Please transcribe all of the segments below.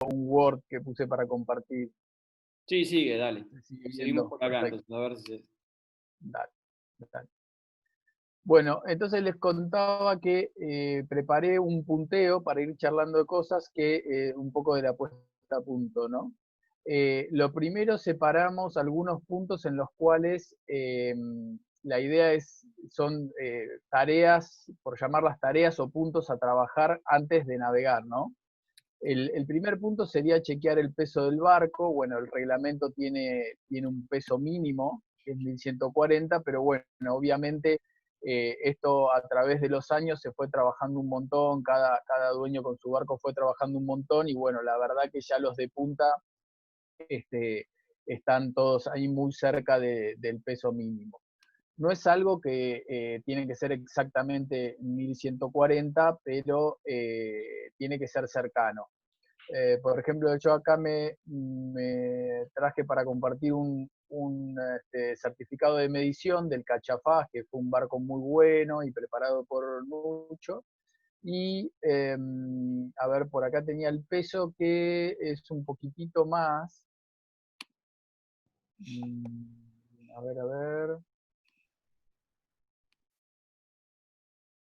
un Word que puse para compartir. Sí, sigue, dale. ¿Se sigue Seguimos viendo? por acá Perfecto. entonces, a ver si... Dale, dale. Bueno, entonces les contaba que preparé un punteo para ir charlando de cosas que un poco de la puesta a punto, ¿no? Lo primero, separamos algunos puntos en los cuales la idea son tareas, por llamarlas tareas o puntos a trabajar antes de navegar, ¿no? El primer punto sería chequear el peso del barco. Bueno, el reglamento tiene un peso mínimo, que es 1140, pero bueno, obviamente esto a través de los años se fue trabajando un montón, cada dueño con su barco fue trabajando un montón, y bueno, la verdad que ya los de punta este, están todos ahí muy cerca del peso mínimo. No es algo que tiene que ser exactamente 1140, pero tiene que ser cercano. Por ejemplo, yo acá me traje para compartir un certificado de medición del Cachafaz, que fue un barco muy bueno y preparado por Nucho. Y a ver, por acá tenía el peso, que es un poquitito más. A ver, a ver.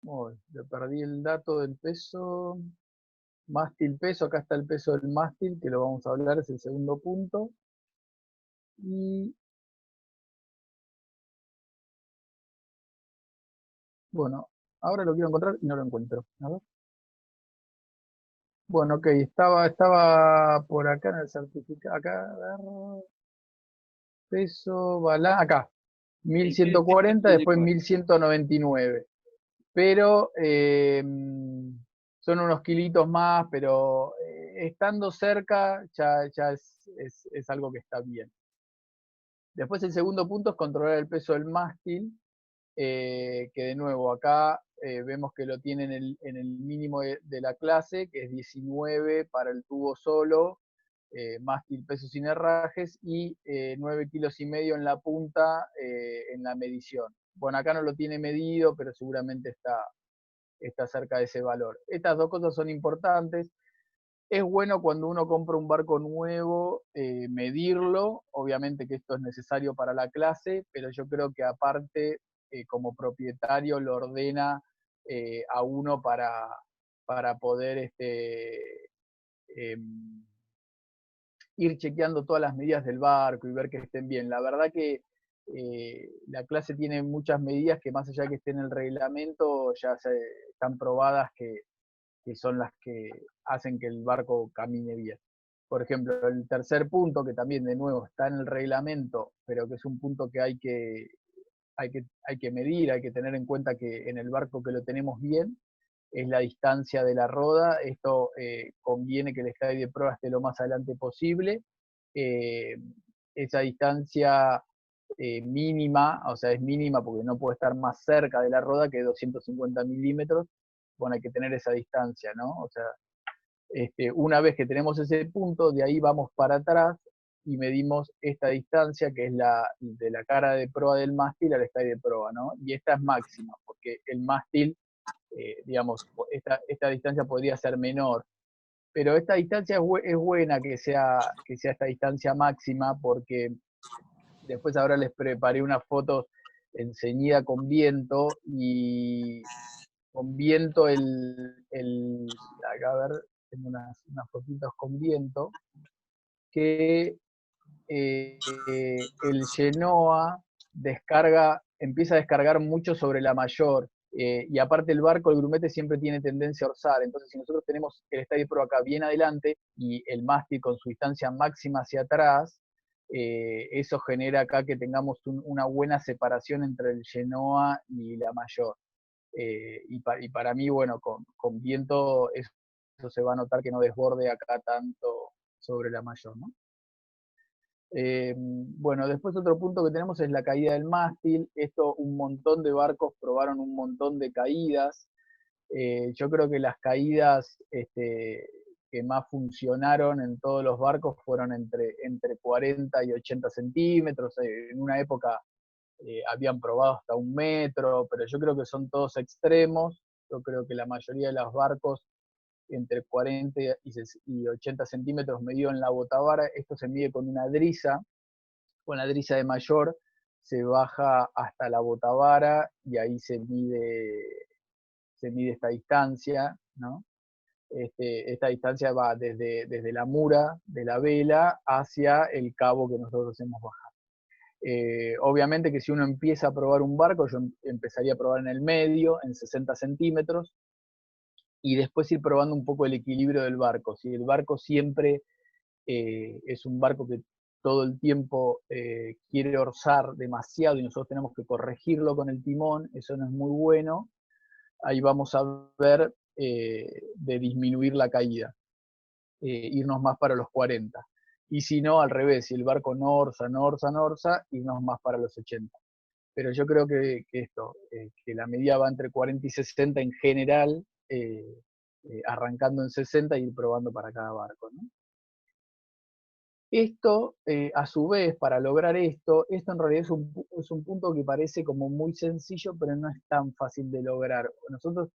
Oh, le perdí el dato del peso. Mástil peso, acá está el peso del mástil, que lo vamos a hablar, es el segundo punto. Y bueno, ahora lo quiero encontrar y no lo encuentro. A ver. Bueno, ok, estaba por acá en el certificado. Acá, a ver, peso, acá. El peso 1140, después 189. 1199. Pero son unos kilitos más, pero estando cerca ya es algo que está bien. Después el segundo punto es controlar el peso del mástil, que de nuevo acá vemos que lo tiene en el mínimo de la clase, que es 19 para el tubo solo, mástil peso sin herrajes, y 9 kilos y medio en la punta en la medición. Bueno, acá no lo tiene medido, pero seguramente está cerca de ese valor. Estas dos cosas son importantes. Es bueno cuando uno compra un barco nuevo medirlo. Obviamente que esto es necesario para la clase, pero yo creo que aparte, como propietario, lo ordena a uno para poder eh, ir chequeando todas las medidas del barco y ver que estén bien. La verdad que la clase tiene muchas medidas que, más allá de que estén en el reglamento, ya están probadas que son las que hacen que el barco camine bien. Por ejemplo, el tercer punto, que también de nuevo está en el reglamento, pero que es un punto que hay que medir, hay que tener en cuenta que en el barco que lo tenemos bien, es la distancia de la roda. Esto conviene que el estadio de prueba esté lo más adelante posible. Eh, Esa distancia mínima, o sea, es mínima porque no puede estar más cerca de la roda que 250 milímetros. Bueno, hay que tener esa distancia, ¿no? O sea, una vez que tenemos ese punto, de ahí vamos para atrás y medimos esta distancia, que es la de la cara de proa del mástil al estadio de proa, ¿no? Y esta es máxima, porque el mástil, digamos, esta distancia podría ser menor, pero esta distancia es buena que sea esta distancia máxima, porque después ahora les preparé unas fotos en ceñida con viento, y con viento acá, a ver, tengo unas fotitos con viento, que el Genoa empieza a descargar mucho sobre la mayor, y aparte el barco, el grumete siempre tiene tendencia a orzar. Entonces, si nosotros tenemos el estadio pro acá bien adelante y el mástil con su distancia máxima hacia atrás, eso genera acá que tengamos una buena separación entre el Genoa y la mayor. Y para mí, bueno, con viento eso se va a notar, que no desborde acá tanto sobre la mayor, ¿no? Bueno, después otro punto que tenemos es la caída del mástil. Esto, un montón de barcos probaron un montón de caídas. Yo creo que las caídas que más funcionaron en todos los barcos fueron entre 40 y 80 centímetros. En una época habían probado hasta 1 metro, pero yo creo que son todos extremos. Yo creo que la mayoría de los barcos entre 40 y 80 centímetros medido en la botavara. Esto se mide con una driza, con la driza de mayor se baja hasta la botavara y ahí se mide esta distancia, ¿no? Esta distancia va desde la mura de la vela hacia el cabo que nosotros hemos bajado. Obviamente que si uno empieza a probar un barco, yo empezaría a probar en el medio, en 60 centímetros, y después ir probando un poco el equilibrio del barco. Si el barco siempre es un barco que todo el tiempo quiere orzar demasiado y nosotros tenemos que corregirlo con el timón, eso no es muy bueno. Ahí vamos a ver de disminuir la caída, irnos más para los 40. Y si no, al revés, si el barco no orza, irnos más para los 80. Pero yo creo que esto, que la medida va entre 40 y 60 en general, arrancando en 60 y ir probando para cada barco, ¿no? Esto, a su vez, para lograr esto en realidad es un punto que parece como muy sencillo, pero no es tan fácil de lograr. Nosotros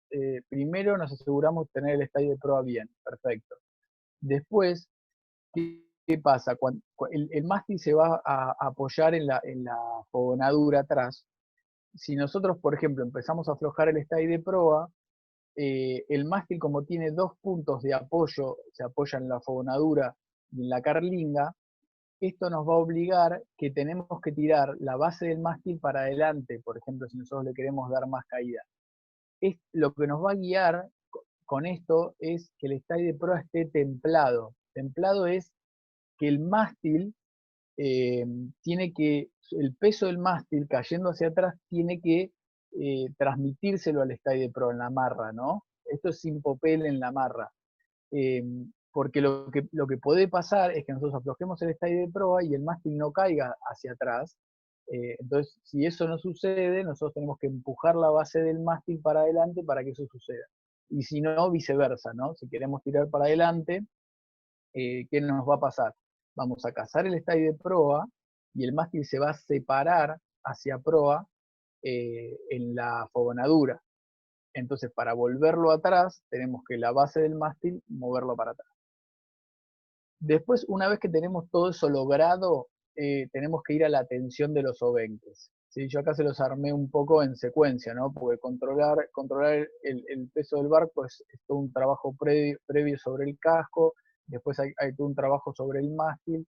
primero nos aseguramos de tener el estadio de proa bien, perfecto. Después, ¿qué pasa? Cuando el mástil se va a apoyar en la fogonadura atrás. Si nosotros, por ejemplo, empezamos a aflojar el estadio de proa, el mástil, como tiene dos puntos de apoyo, se apoya en la fogonadura y en la carlinga, esto nos va a obligar que tenemos que tirar la base del mástil para adelante, por ejemplo, si nosotros le queremos dar más caída. Lo que nos va a guiar con esto es que el stay de proa esté templado. Templado es que el mástil tiene que, el peso del mástil cayendo hacia atrás tiene que transmitírselo al stay de proa en la marra, ¿no? Esto es sin popel en la marra. Porque lo que puede pasar es que nosotros aflojemos el stay de proa y el mástil no caiga hacia atrás. Entonces, si eso no sucede, nosotros tenemos que empujar la base del mástil para adelante para que eso suceda. Y si no, viceversa, ¿no? Si queremos tirar para adelante, ¿qué nos va a pasar? Vamos a cazar el stay de proa y el mástil se va a separar hacia proa en la fogonadura. Entonces, para volverlo atrás, tenemos que la base del mástil moverlo para atrás. Después, una vez que tenemos todo eso logrado, tenemos que ir a la tensión de los obenques. ¿Sí? Yo acá se los armé un poco en secuencia, ¿no? Porque controlar el peso del barco es todo un trabajo previo sobre el casco, después hay todo un trabajo sobre el mástil,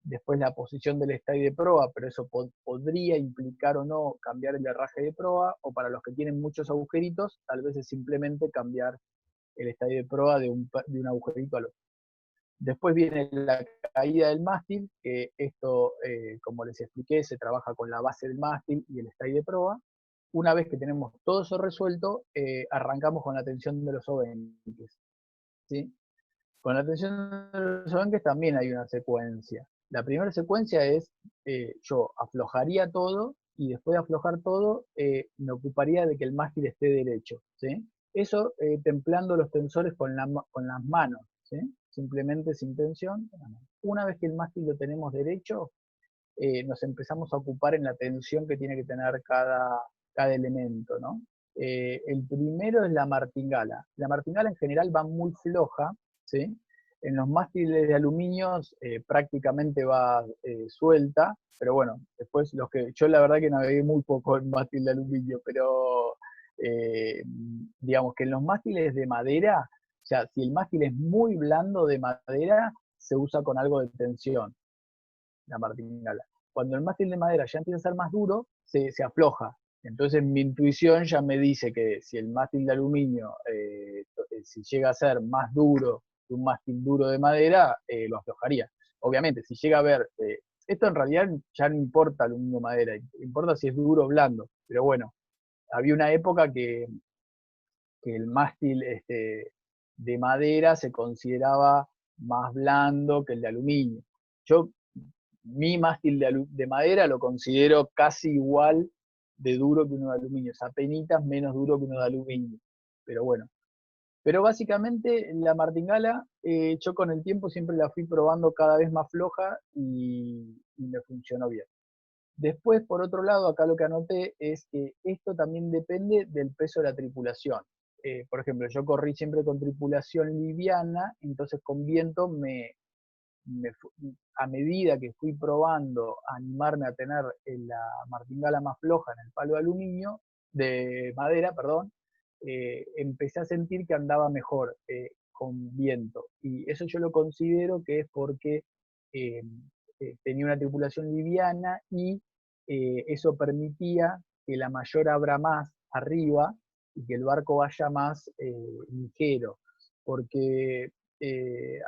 después la posición del stay de proa, pero eso podría implicar o no cambiar el herraje de proa, o para los que tienen muchos agujeritos, tal vez es simplemente cambiar el stay de proa de un agujerito al otro. Después viene la caída del mástil, que esto, como les expliqué, se trabaja con la base del mástil y el stay de proa. Una vez que tenemos todo eso resuelto, arrancamos con la tensión de los obenques. ¿Sí? Con la tensión de los obenques también hay una secuencia. La primera secuencia es, yo aflojaría todo y después de aflojar todo, me ocuparía de que el mástil esté derecho. ¿Sí? Eso templando los tensores con las manos. ¿Sí? Simplemente sin tensión. Una vez que el mástil lo tenemos derecho, nos empezamos a ocupar en la tensión que tiene que tener cada elemento, ¿no? El primero es la martingala. La martingala en general va muy floja, ¿sí? En los mástiles de aluminio prácticamente va suelta, pero bueno, después yo la verdad que navegué muy poco en mástil de aluminio, pero digamos que en los mástiles de madera, o sea, si el mástil es muy blando de madera, se usa con algo de tensión, la martingala. Cuando el mástil de madera ya empieza a ser más duro, se afloja. Entonces mi intuición ya me dice que si el mástil de aluminio, si llega a ser más duro que un mástil duro de madera, lo aflojaría. Obviamente, si llega a ver, esto en realidad ya no importa aluminio o madera, importa si es duro o blando. Pero bueno, había una época que el mástil de madera se consideraba más blando que el de aluminio. Yo mi mástil de madera lo considero casi igual de duro que uno de aluminio, es apenitas menos duro que uno de aluminio, pero bueno. Pero básicamente la martingala, yo con el tiempo siempre la fui probando cada vez más floja y me funcionó bien. Después, por otro lado, acá lo que anoté es que esto también depende del peso de la tripulación. por ejemplo, yo corrí siempre con tripulación liviana, entonces con viento a medida que fui probando a animarme a tener la martingala más floja en el palo de aluminio, de madera, perdón, empecé a sentir que andaba mejor con viento. Y eso yo lo considero que es porque eh, tenía una tripulación liviana y eso permitía que la mayor abra más arriba y que el barco vaya más ligero. Porque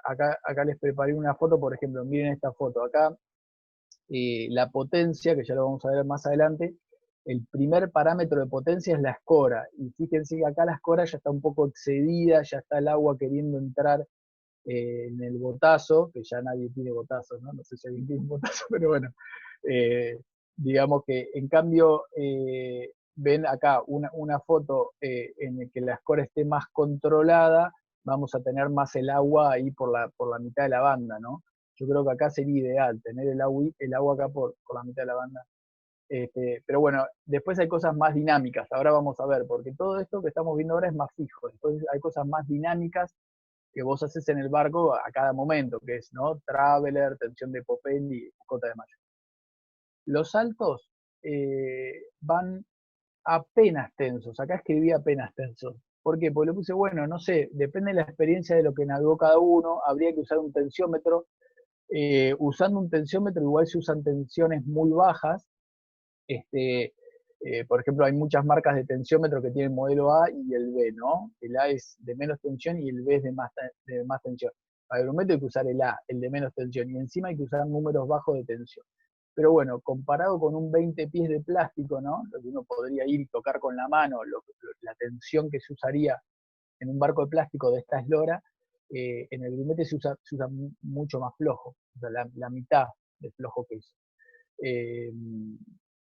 acá les preparé una foto, por ejemplo, miren esta foto. Acá la potencia, que ya lo vamos a ver más adelante, el primer parámetro de potencia es la escora. Y fíjense que acá la escora ya está un poco excedida, ya está el agua queriendo entrar en el botazo, que ya nadie tiene botazo, ¿no? No sé si alguien tiene un botazo, pero bueno. Eh, digamos que en cambio ven acá una foto en la que la escora esté más controlada, vamos a tener más el agua ahí por la mitad de la banda, ¿no? Yo creo que acá sería ideal tener el agua acá por la mitad de la banda. Pero bueno, después hay cosas más dinámicas, ahora vamos a ver, porque todo esto que estamos viendo ahora es más fijo, después hay cosas más dinámicas que vos haces en el barco a cada momento, que es, ¿no? Traveler, tensión de Popendi y cota de mayo. Los saltos van apenas tensos, acá escribí apenas tensos. ¿Por qué? Porque le puse, bueno, no sé, depende de la experiencia de lo que navegó cada uno, habría que usar un tensiómetro. Usando un tensiómetro igual se usan tensiones muy bajas. Por ejemplo, hay muchas marcas de tensiómetro que tienen modelo A y el B, ¿no? El A es de menos tensión y el B es de más tensión. Para el grumete hay que usar el A, el de menos tensión, y encima hay que usar números bajos de tensión. Pero bueno, comparado con un 20 pies de plástico, ¿no? Lo que uno podría ir y tocar con la mano, la tensión que se usaría en un barco de plástico de esta eslora, en el grumete se usa mucho más flojo, o sea, la mitad de flojo que eso. Eh,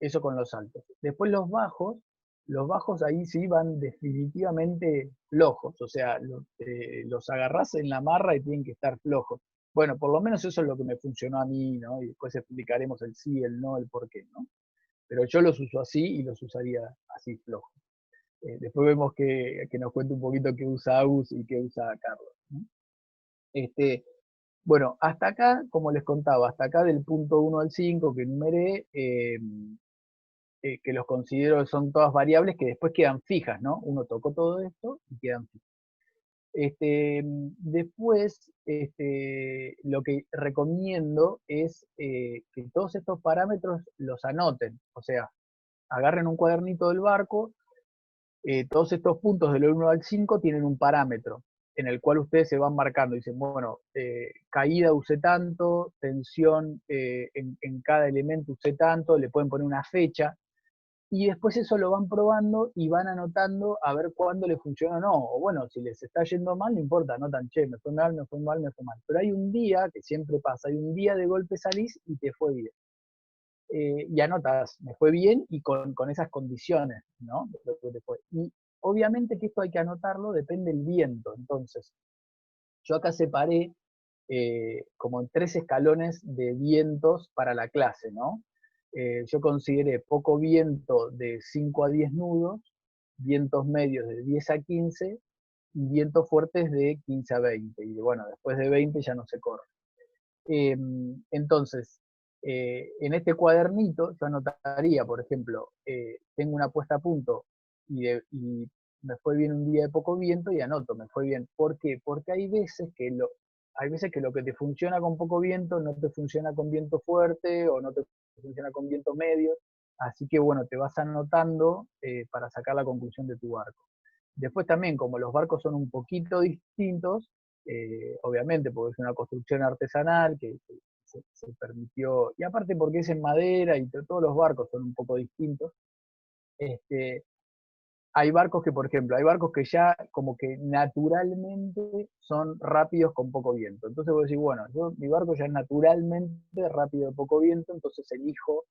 Eso con los altos. Después los bajos ahí sí van definitivamente flojos, o sea, los agarrás en la marra y tienen que estar flojos. Bueno, por lo menos eso es lo que me funcionó a mí, ¿no? Y después explicaremos el sí, el no, el por qué, ¿no? Pero yo los uso así y los usaría así flojos. Después vemos que nos cuente un poquito qué usa Agus y qué usa Carlos, ¿no? Bueno, hasta acá, como les contaba, hasta acá del punto 1 al 5 que enumeré, que los considero son todas variables que después quedan fijas, ¿no? Uno tocó todo esto y quedan fijas. Después, lo que recomiendo es que todos estos parámetros los anoten, o sea, agarren un cuadernito del barco, todos estos puntos del 1 al 5 tienen un parámetro en el cual ustedes se van marcando. Dicen, bueno, caída usé tanto, tensión en cada elemento usé tanto, le pueden poner una fecha, y después eso lo van probando y van anotando a ver cuándo les funciona o no. O bueno, si les está yendo mal, no importa, anotan, che, me fue mal, me fue mal, me fue mal. Pero hay un día, que siempre pasa, hay un día de golpe salís y te fue bien. Y anotas, me fue bien y con esas condiciones, ¿no? Y obviamente que esto hay que anotarlo, depende del viento. Entonces, yo acá separé como en 3 escalones de vientos para la clase, ¿no? Yo consideré poco viento de 5 a 10 nudos, vientos medios de 10 a 15 y vientos fuertes de 15 a 20. Y bueno, después de 20 ya no se corre. Entonces, en este cuadernito yo anotaría, por ejemplo, tengo una puesta a punto y me fue bien un día de poco viento y anoto, me fue bien. ¿Por qué? Porque hay veces que lo que te funciona con poco viento no te funciona con viento fuerte o no te funciona con viento medio. Así que bueno, te vas anotando para sacar la conclusión de tu barco. Después también, como los barcos son un poquito distintos, obviamente porque es una construcción artesanal que se permitió, y aparte porque es en madera y todos los barcos son un poco distintos, hay barcos que, por ejemplo, hay barcos que ya como que naturalmente son rápidos con poco viento. Entonces vos decís, bueno, mi barco ya es naturalmente rápido de poco viento, entonces elijo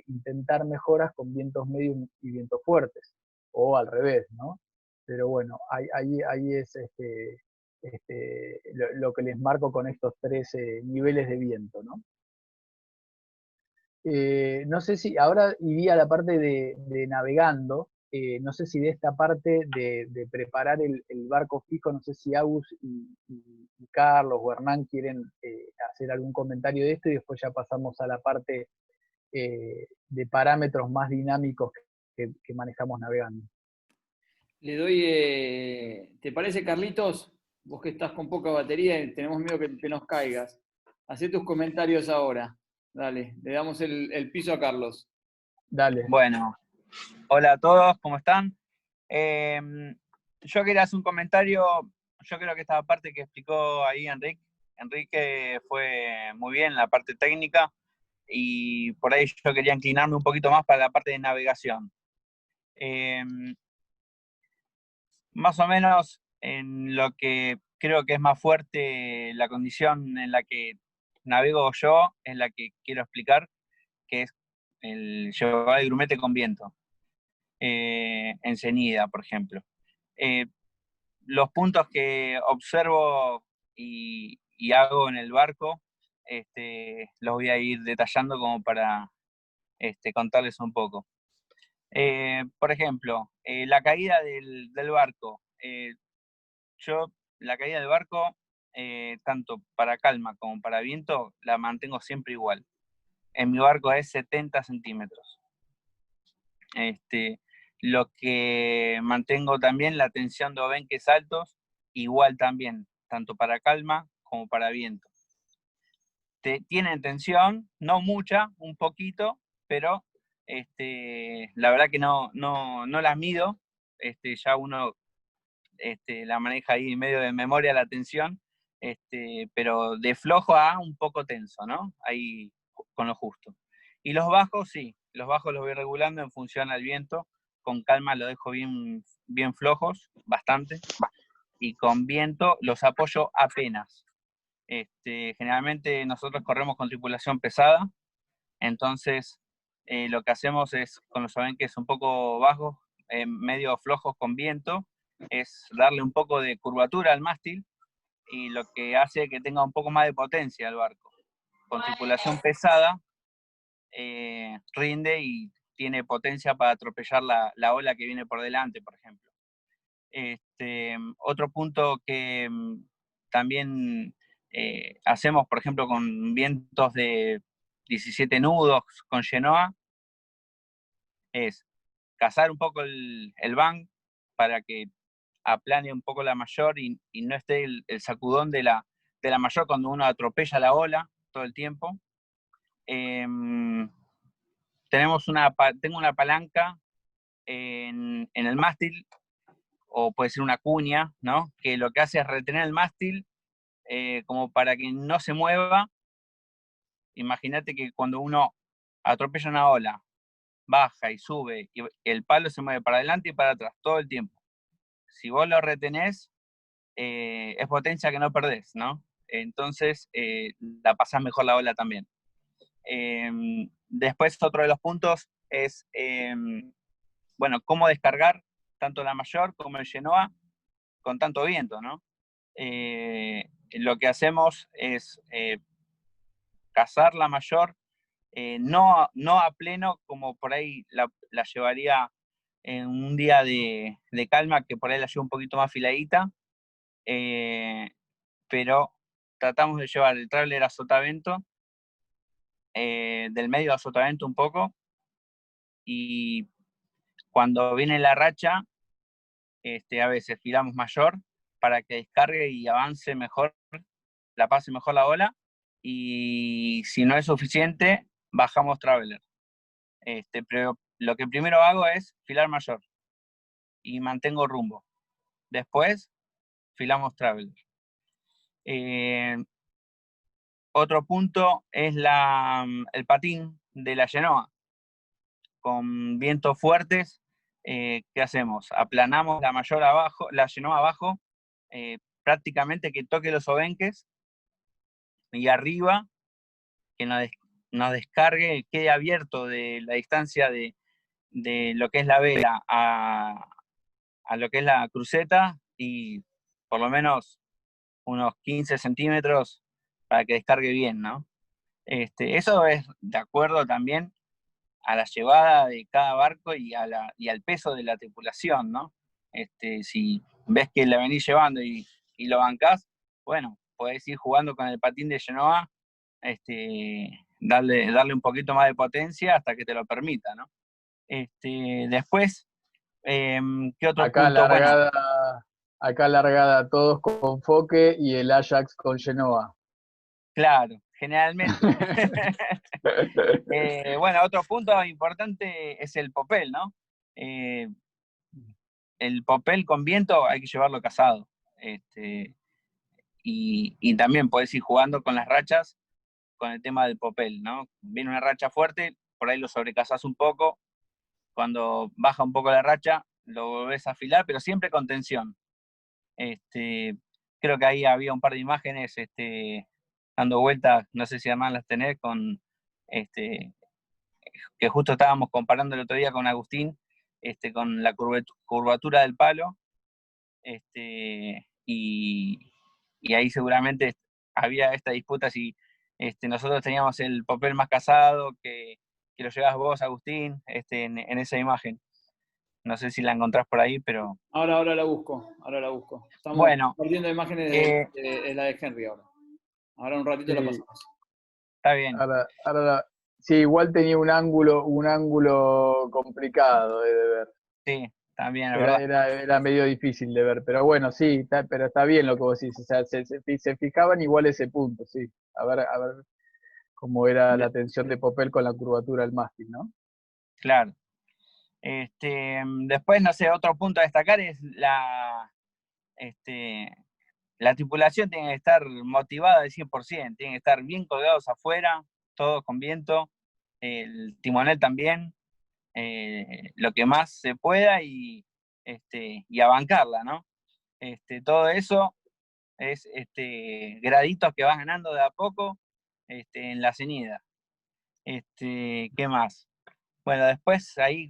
intentar mejoras con vientos medios y vientos fuertes, o al revés, ¿no? Pero bueno, ahí es lo que les marco con estos 13 niveles de viento, ¿no? No sé si ahora iría a la parte de navegando, no sé si de esta parte de preparar el barco fijo, no sé si Agus y Carlos o Hernán quieren hacer algún comentario de esto y después ya pasamos a la parte de parámetros más dinámicos que manejamos navegando. Le doy, ¿te parece, Carlitos? Vos que estás con poca batería y tenemos miedo que te nos caigas. Hacé tus comentarios ahora. Dale, le damos el piso a Carlos. Dale. Bueno, hola a todos, ¿cómo están? Yo quería hacer un comentario. Yo creo que esta parte que explicó ahí Enrique fue muy bien, la parte técnica, y por ahí yo quería inclinarme un poquito más para la parte de navegación. Más o menos en lo que creo que es más fuerte la condición en la que navego yo, es la que quiero explicar, que es el llevar el grumete con viento. En Cenida, por ejemplo. Los puntos que observo y hago en el barco, los voy a ir detallando como para contarles un poco. Por ejemplo, la caída del barco. Yo la caída del barco, tanto para calma como para viento, la mantengo siempre igual. En mi barco es 70 centímetros. Lo que mantengo también, la tensión de obenques altos, igual también, tanto para calma como para viento. Tienen tensión, no mucha, un poquito, pero la verdad que no las mido. Ya uno la maneja ahí medio de memoria la tensión, pero de flojo a un poco tenso, ¿no? Ahí con lo justo. Y los bajos, sí, los bajos los voy regulando en función al viento. Con calma los dejo bien flojos, bastante, y con viento los apoyo apenas. Generalmente nosotros corremos con tripulación pesada, entonces lo que hacemos es, con los abenques un poco bajos, medio flojos con viento, es darle un poco de curvatura al mástil, y lo que hace que tenga un poco más de potencia el barco. Con tripulación pesada, rinde y tiene potencia para atropellar la ola que viene por delante, por ejemplo. Otro punto que también hacemos, por ejemplo, con vientos de 17 nudos con Genoa, es cazar un poco el bank para que aplane un poco la mayor y no esté el sacudón de la mayor cuando uno atropella la ola todo el tiempo. Tengo una palanca en el mástil, o puede ser una cuña, ¿no? Que lo que hace es retener el mástil como para que no se mueva. Imagínate que cuando uno atropella una ola, baja y sube, y el palo se mueve para adelante y para atrás todo el tiempo. Si vos lo retenés, es potencia que no perdés, ¿no? Entonces la pasás mejor la ola también. Después otro de los puntos es, bueno, cómo descargar tanto la mayor como el Genoa con tanto viento, ¿no? Lo que hacemos es cazar la mayor, no a pleno como por ahí la llevaría en un día de calma, que por ahí la llevo un poquito más filadita, pero tratamos de llevar el tráiler a sotavento, del medio a sotavento un poco, y cuando viene la racha, a veces filamos mayor para que descargue y avance mejor, la pase mejor la ola, y si no es suficiente, bajamos traveler. Pero lo que primero hago es filar mayor y mantengo rumbo. Después, filamos traveler. Otro punto es el patín de la Genoa. Con vientos fuertes, ¿qué hacemos? Aplanamos la mayor abajo, la Genoa abajo, prácticamente que toque los obenques, y arriba que nos descargue, quede abierto de la distancia de lo que es la vela a lo que es la cruceta, y por lo menos unos 15 centímetros para que descargue bien, ¿no? Eso es de acuerdo también a la llevada de cada barco y al peso de la tripulación, ¿no? Si ves que la venís llevando y lo bancás, bueno, podés ir jugando con el patín de Genoa, darle un poquito más de potencia hasta que te lo permita, ¿no? Después, ¿qué otro Acá punto? Bueno, largada todos con Foque y el Ajax con Genoa. claro, generalmente. Bueno, otro punto importante es el popel, ¿no? El popel con viento hay que llevarlo cazado. Y también podés ir jugando con las rachas con el tema del popel, ¿no? Viene una racha fuerte, por ahí lo sobrecasás un poco, cuando baja un poco la racha, lo volvés a afilar, pero siempre con tensión. Creo que ahí había un par de imágenes dando vueltas, no sé si además las tenés, que justo estábamos comparando el otro día con Agustín, con la curvatura del palo, y ahí seguramente había esta disputa si nosotros teníamos el papel más casado, que lo llevas vos, Agustín, en esa imagen. No sé si la encontrás por ahí, pero... Ahora la busco. Estamos Bueno, compartiendo imágenes de la de Henry ahora. Ahora un ratito la pasamos. Está bien. Sí, igual tenía un ángulo complicado de ver. Sí, también, ¿verdad? Era medio difícil de ver, pero bueno, sí, pero está bien lo que vos decís. O sea, se fijaban igual ese punto, sí. A ver cómo era la tensión de Popel con la curvatura del mástil, ¿no? Claro. Después, no sé, otro punto a destacar es la tripulación tiene que estar motivada al 100%, tienen que estar bien colgados afuera, todos con viento, el timonel también, lo que más se pueda y a bancarla, ¿no? Todo eso es graditos que vas ganando de a poco en la ceñida. ¿Qué más? Bueno, después ahí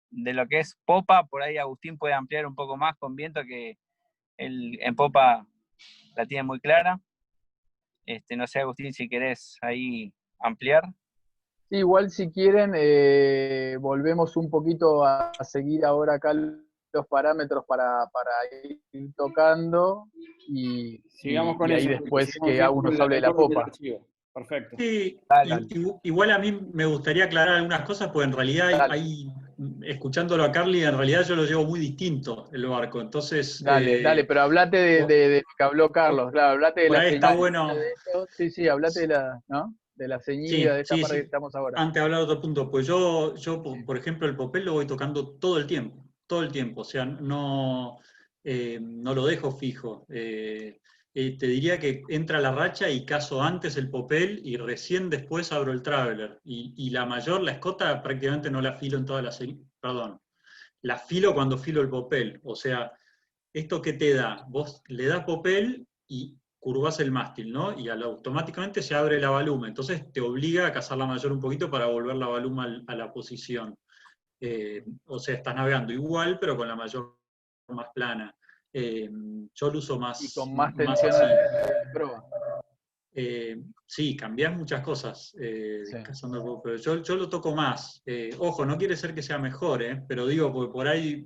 de lo que es popa, por ahí Agustín puede ampliar un poco más con viento, que él en popa la tiene muy clara. No sé, Agustín, si querés ahí ampliar. Sí, igual si quieren, volvemos un poquito a seguir ahora acá los parámetros para ir tocando y Sigamos con ahí eso. después que Agus nos hable de la popa. Perfecto. Sí, Dale. igual a mí me gustaría aclarar algunas cosas, porque en realidad escuchándolo a Carly, en realidad yo lo llevo muy distinto el barco, entonces... Dale, pero hablate de lo que habló Carlos, claro, hablate de por la ahí ceñida. está bueno. Sí, hablate de la ceñida, de esta parte que estamos ahora. Antes de hablar de otro punto, pues yo por ejemplo, el popel lo voy tocando todo el tiempo, o sea, no lo dejo fijo. Te diría que entra la racha y cazo antes el popel y recién después abro el traveler. Y la escota prácticamente no la filo en toda perdón, la filo cuando filo el popel. O sea, ¿esto qué te da? Vos le das popel y curvas el mástil, ¿no? Y automáticamente se abre la baluma. Entonces te obliga a cazar la mayor un poquito para volver la baluma a la posición. O sea, estás navegando igual, pero con la mayor más plana. Yo lo uso más. Y con más tensión de proa. Sí, cambias muchas cosas cazando, pero yo lo toco más. Ojo, no quiere ser que sea mejor, pero digo, porque por ahí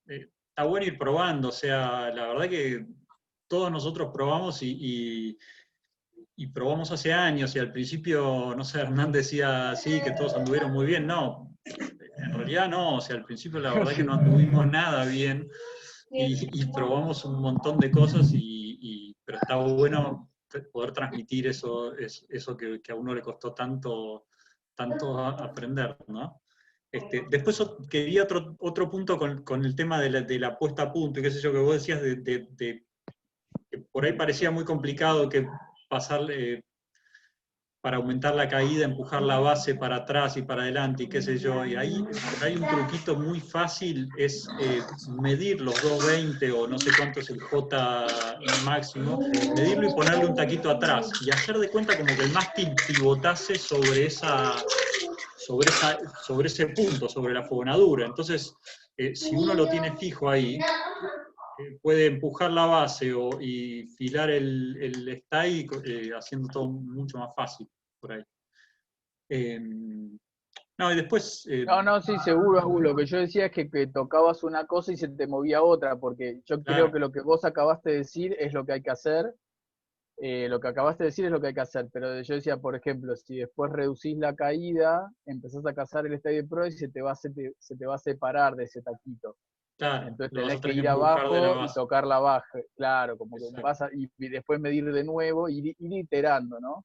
está bueno ir probando. O sea, la verdad que todos nosotros probamos y probamos hace años, y al principio, no sé, Hernán decía, sí, que todos anduvieron muy bien. No, en realidad no. O sea, al principio la verdad que no anduvimos nada bien y probamos un montón de cosas, pero está bueno poder transmitir eso que a uno le costó tanto aprender, ¿no? Después quería otro punto con el tema de la puesta a punto, y qué sé yo, que vos decías que por ahí parecía muy complicado que pasarle para aumentar la caída, empujar la base para atrás y para adelante, y qué sé yo. Y ahí hay un truquito muy fácil, es medir los 220 o no sé cuánto es el J máximo, medirlo y ponerle un taquito atrás, y hacer de cuenta como que el mástil pivotase sobre ese punto, sobre la fogonadura. Entonces, si uno lo tiene fijo ahí, puede empujar la base y filar el stay, haciendo todo mucho más fácil por ahí. No, y después, No, sí, seguro, Lo que yo decía es que tocabas una cosa y se te movía otra, porque yo creo claro, que lo que vos acabaste de decir es lo que hay que hacer. Lo que acabaste de decir es lo que hay que hacer, pero yo decía, por ejemplo, si después reducís la caída, empezás a cazar el Steady Pro y se te va a separar de ese taquito. claro, Entonces lo vas a tenés que tener que ir empujar de la abajo y base. tocar la baja, claro, como que Exacto. vas a, y después medir de nuevo, ir iterando, ¿no?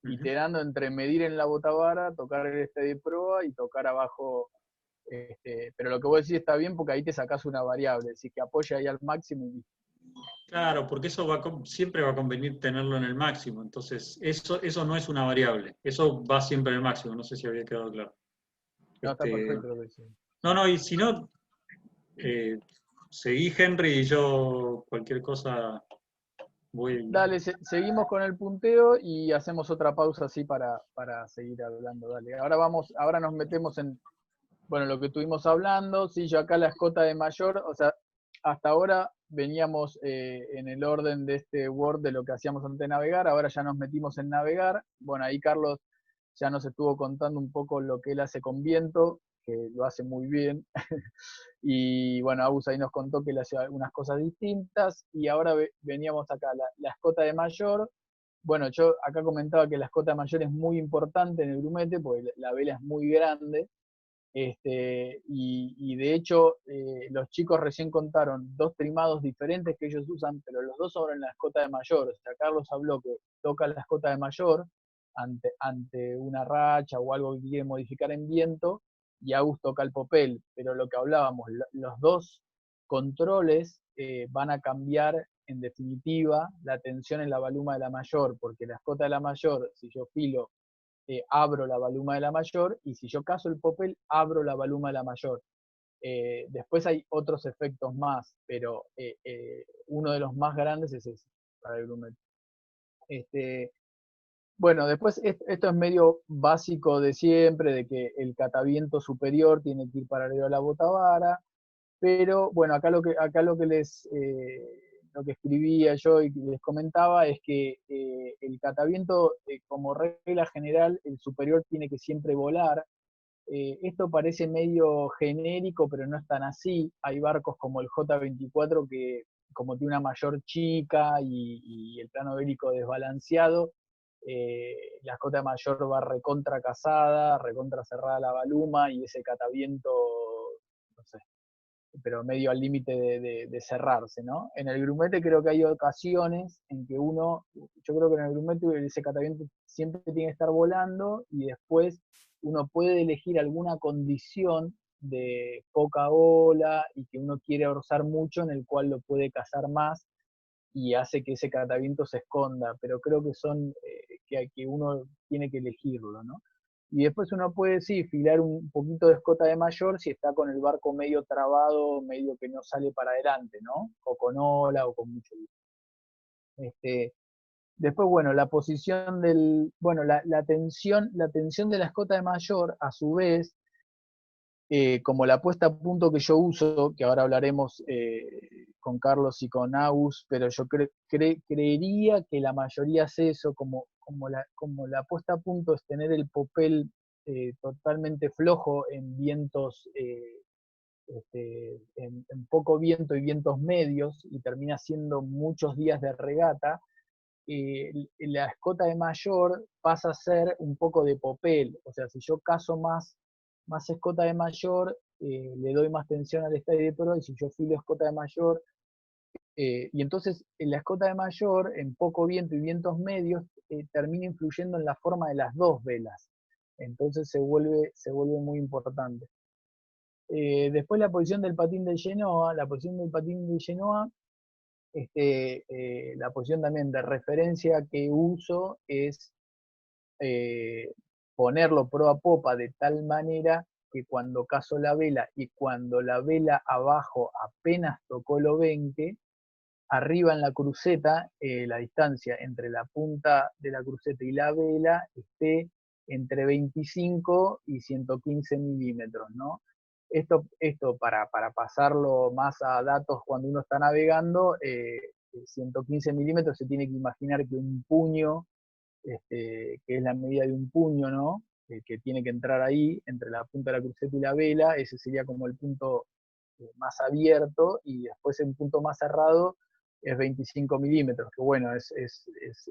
Ujú. Iterando entre medir en la botavara, tocar el Steady Pro y tocar abajo. Pero lo que vos decís está bien porque ahí te sacás una variable, decís que apoya ahí al máximo y Claro, porque eso siempre va a convenir tenerlo en el máximo. Entonces, eso no es una variable. Eso va siempre en el máximo. No sé si había quedado claro. no, está Este, perfecto lo que decís. no, no, y si no, seguí Henry y yo cualquier cosa voy. Dale, seguimos con el punteo y hacemos otra pausa así para seguir hablando. Dale. Ahora nos metemos en, bueno, lo que estuvimos hablando. Sí, yo acá la escota de mayor, o sea, hasta ahora veníamos en el orden de este Word de lo que hacíamos antes de navegar, ahora ya nos metimos en navegar. Bueno, ahí Carlos ya nos estuvo contando un poco lo que él hace con viento, que lo hace muy bien. Y bueno, Agus ahí nos contó que él hacía algunas cosas distintas. Y ahora veníamos acá, la escota de mayor. Bueno, yo acá comentaba que la escota de mayor es muy importante en el grumete, porque la vela es muy grande. Y de hecho, los chicos recién contaron dos trimados diferentes que ellos usan, pero los dos sobran la escota de mayor. O sea, Carlos habló que toca la escota de mayor ante una racha o algo que quiere modificar en viento, y Agus toca el popel. Pero lo que hablábamos, los dos controles van a cambiar en definitiva la tensión en la baluma de la mayor, porque la escota de la mayor, si yo filo abro la baluma de la mayor, y si yo caso el popel, abro la baluma de la mayor. Después hay otros efectos más, pero uno de los más grandes es ese, para el grumete. Bueno, después esto es medio básico de siempre, de que el cataviento superior tiene que ir para arriba de la botavara, pero bueno, acá lo que escribía yo y les comentaba es que el cataviento, como regla general, el superior tiene que siempre volar. Esto parece medio genérico, pero no es tan así. Hay barcos como el J-24 que, como tiene una mayor chica y el plano bélico desbalanceado, la J mayor va recontra casada, recontra cerrada la baluma, y ese cataviento, no sé, pero medio al límite de cerrarse, ¿no? En el grumete creo que hay ocasiones en que yo creo que en el grumete ese cataviento siempre tiene que estar volando, y después uno puede elegir alguna condición de poca ola y que uno quiere orzar mucho, en el cual lo puede cazar más y hace que ese cataviento se esconda, pero creo que son que uno tiene que elegirlo, ¿no? Y después uno puede, sí, filar un poquito de escota de mayor si está con el barco medio trabado, medio que no sale para adelante, ¿no? O con ola o con mucho viento. Después, bueno, la posición bueno, la tensión de la escota de mayor, a su vez, como la puesta a punto que yo uso, que ahora hablaremos con Carlos y con Agus, pero yo creería que la mayoría hace eso, como la puesta a punto es tener el popel totalmente flojo en vientos, en poco viento y vientos medios, y termina siendo muchos días de regata. La escota de mayor pasa a ser un poco de popel, o sea, si yo caso más escota de mayor, le doy más tensión al Steady Pro, y si yo filo escota de mayor, y entonces la escota de mayor en poco viento y vientos medios termina influyendo en la forma de las dos velas, entonces se vuelve muy importante. Después la posición del patín de Genoa, la posición también de referencia que uso es ponerlo pro a popa de tal manera que cuando cazo la vela y cuando la vela abajo apenas tocó el obenque, arriba en la cruceta, la distancia entre la punta de la cruceta y la vela esté entre 25 y 115 milímetros, ¿no? Esto para pasarlo más a datos cuando uno está navegando, 115 milímetros se tiene que imaginar que un puño, que es la medida de un puño, ¿no? que tiene que entrar ahí, entre la punta de la cruceta y la vela. Ese sería como el punto más abierto, y después el punto más cerrado es 25 milímetros, que bueno, es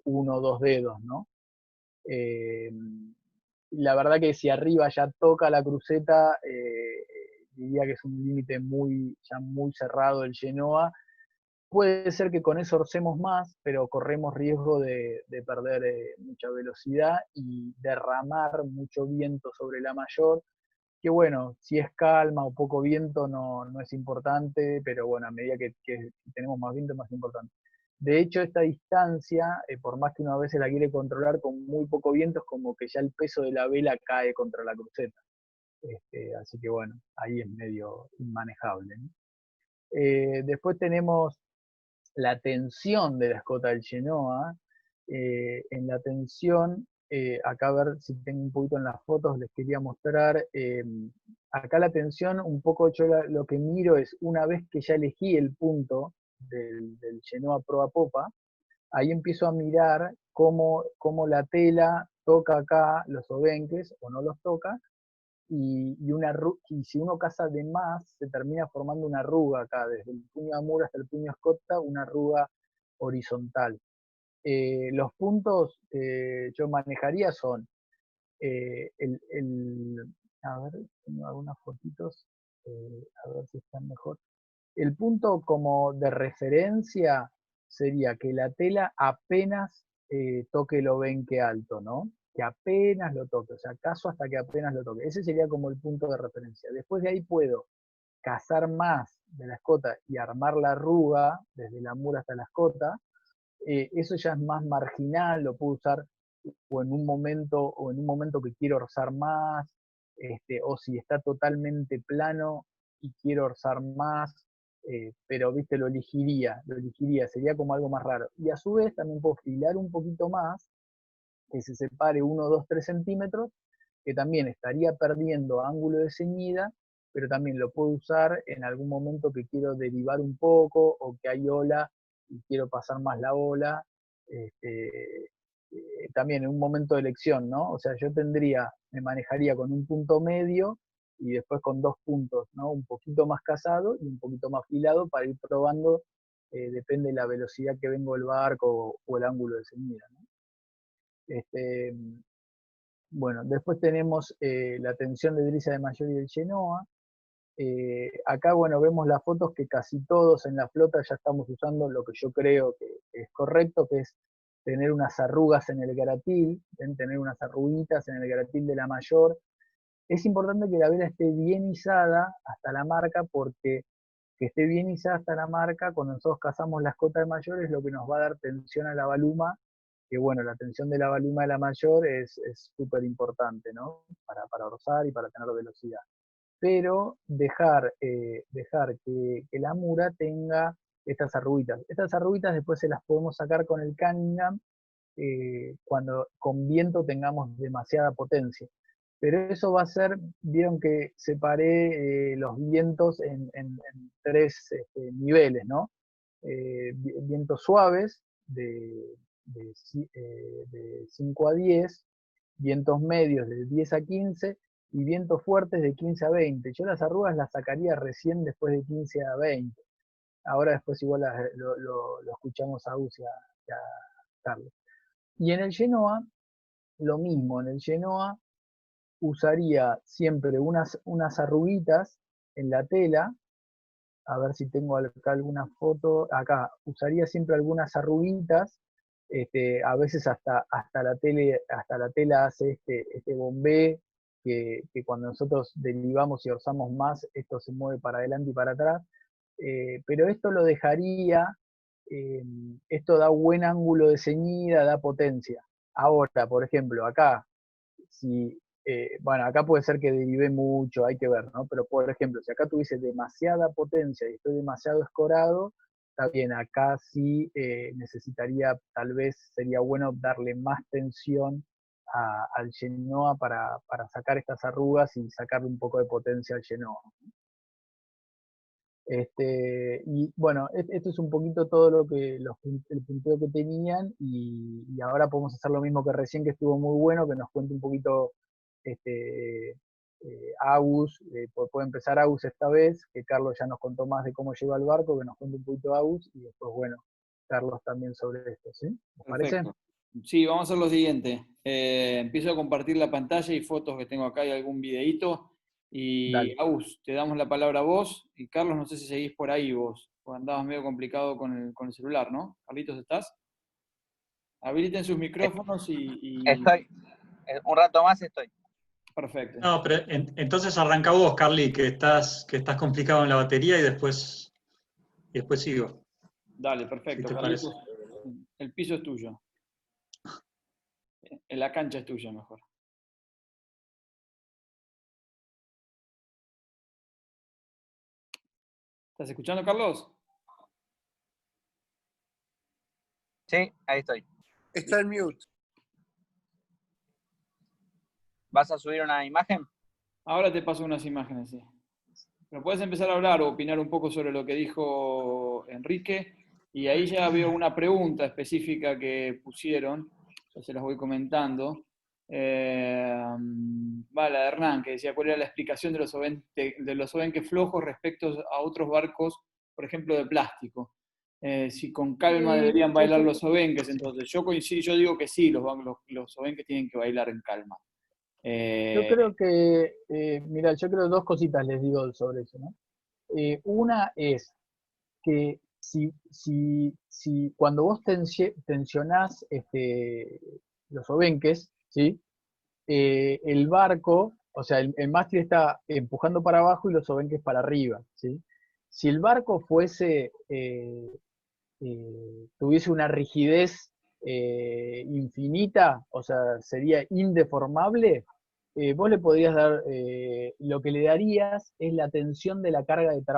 1 o 2 dedos, ¿no? La verdad que si arriba ya toca la cruceta, diría que es un límite ya muy cerrado del Genoa. Puede ser que con eso orcemos más, pero corremos riesgo de perder mucha velocidad y derramar mucho viento sobre la mayor, que bueno, si es calma o poco viento no es importante, pero bueno, a medida que tenemos más viento es más importante. De hecho, esta distancia, por más que uno a veces la quiere controlar con muy poco viento, es como que ya el peso de la vela cae contra la cruceta. Así que bueno, ahí es medio inmanejable, ¿no? Después tenemos la tensión de la escota del Genoa. En la tensión, acá a ver si tengo un poquito en las fotos, les quería mostrar. Acá la tensión, un poco yo lo que miro es, una vez que ya elegí el punto del Genoa proa popa, ahí empiezo a mirar cómo la tela toca acá los obenques o no los toca, y si uno caza de más, se termina formando una arruga acá, desde el puño Amur hasta el puño escota, una arruga horizontal. Los puntos que yo manejaría son, a ver, tengo algunas fotitos, a ver si están mejor. El punto como de referencia sería que la tela apenas toque el obenque alto, ¿no? Que apenas lo toque, o sea, caso hasta que apenas lo toque. Ese sería como el punto de referencia. Después de ahí puedo cazar más de la escota y armar la arruga desde la mura hasta la escota. Eso ya es más marginal, lo puedo usar o en un momento que quiero orzar más, o si está totalmente plano y quiero orzar más, pero viste, lo elegiría, sería como algo más raro. Y a su vez también puedo filar un poquito más, que se separe 1, 2, 3 centímetros, que también estaría perdiendo ángulo de ceñida, pero también lo puedo usar en algún momento que quiero derivar un poco, o que hay ola y quiero pasar más la ola. También en un momento de elección, ¿no? O sea, yo me manejaría con un punto medio y después con 2 puntos, ¿no? Un poquito más casado y un poquito más filado para ir probando, depende de la velocidad que vengo el barco o el ángulo de ceñida, ¿no? Bueno, después tenemos la tensión de Drisa de Mayor y del Genoa. Acá, bueno, vemos las fotos que casi todos en la flota ya estamos usando lo que yo creo que es correcto, que es tener unas arrugas en el gratil, tener unas arruguitas en el gratil de la mayor. Es importante que la vela esté bien izada hasta la marca, porque que esté bien izada hasta la marca, cuando nosotros cazamos la escota de mayor, es lo que nos va a dar tensión a la baluma, que bueno, la tensión de la baluma de la mayor es súper importante, ¿no? Para orzar y para tener velocidad. Pero dejar que la mura tenga estas arruguitas. Estas arruguitas después se las podemos sacar con el Cunningham cuando con viento tengamos demasiada potencia. Pero eso va a ser, vieron que separé los vientos en 3 niveles, ¿no? Vientos suaves de 5 a 10, vientos medios de 10 a 15 y vientos fuertes de 15 a 20. Yo las arrugas las sacaría recién después de 15 a 20. Ahora después igual lo escuchamos a Gus y a Carlos. Y en el Genoa, lo mismo. En el Genoa usaría siempre unas arruguitas en la tela. A ver si tengo acá alguna foto. Acá, usaría siempre algunas arruguitas. A veces hasta la tela hace este bombé, que cuando nosotros derivamos y orzamos más, esto se mueve para adelante y para atrás. Pero esto lo dejaría, esto da buen ángulo de ceñida, da potencia. Ahora, por ejemplo, acá, bueno, acá puede ser que derive mucho, hay que ver, ¿no? Pero por ejemplo, si acá tuviese demasiada potencia y estoy demasiado escorado, está bien, acá sí necesitaría, tal vez sería bueno darle más tensión al Genoa para sacar estas arrugas y sacarle un poco de potencia al Genoa. Y bueno, esto es un poquito todo el punteo que tenían, y ahora podemos hacer lo mismo que recién, que estuvo muy bueno, que nos cuente un poquito Agus, puede empezar Agus esta vez, que Carlos ya nos contó más de cómo lleva el barco, que nos cuente un poquito Agus, y después, bueno, Carlos también sobre esto, ¿sí? ¿Os parece? Perfecto. Sí, vamos a hacer lo siguiente. Empiezo a compartir la pantalla y fotos que tengo acá y algún videíto. Y Dale. Agus, te damos la palabra a vos. Y Carlos, no sé si seguís por ahí vos, porque andabas medio complicado con el celular, ¿no? Carlitos, ¿estás? Habiliten sus micrófonos y... Estoy. Un rato más estoy. Perfecto. No, pero entonces arranca vos, Carly, que estás complicado en la batería y después sigo. Dale, perfecto. ¿Qué te Carlitos, parece? el piso es tuyo. La cancha es tuya, mejor. ¿Estás escuchando, Carlos? Sí, ahí estoy. Está en mute. ¿Vas a subir una imagen? Ahora te paso unas imágenes, sí. Pero puedes empezar a hablar o opinar un poco sobre lo que dijo Enrique. Y ahí ya veo una pregunta específica que pusieron. Ya se las voy comentando. La de Hernán, que decía cuál era la explicación de los obenques flojos respecto a otros barcos, por ejemplo, de plástico. Si con calma deberían bailar los obenques, entonces yo coincido, yo digo que sí, los obenques tienen que bailar en calma. Yo creo que, mira, yo creo dos cositas les digo sobre eso, ¿no? Una es que si cuando vos tensionás los obenques, ¿sí? El barco, o sea, el mástil está empujando para abajo y los obenques para arriba, ¿sí? Si el barco tuviese una rigidez infinita, o sea, sería indeformable, vos le podrías dar, lo que le darías es la tensión de la carga de trabajo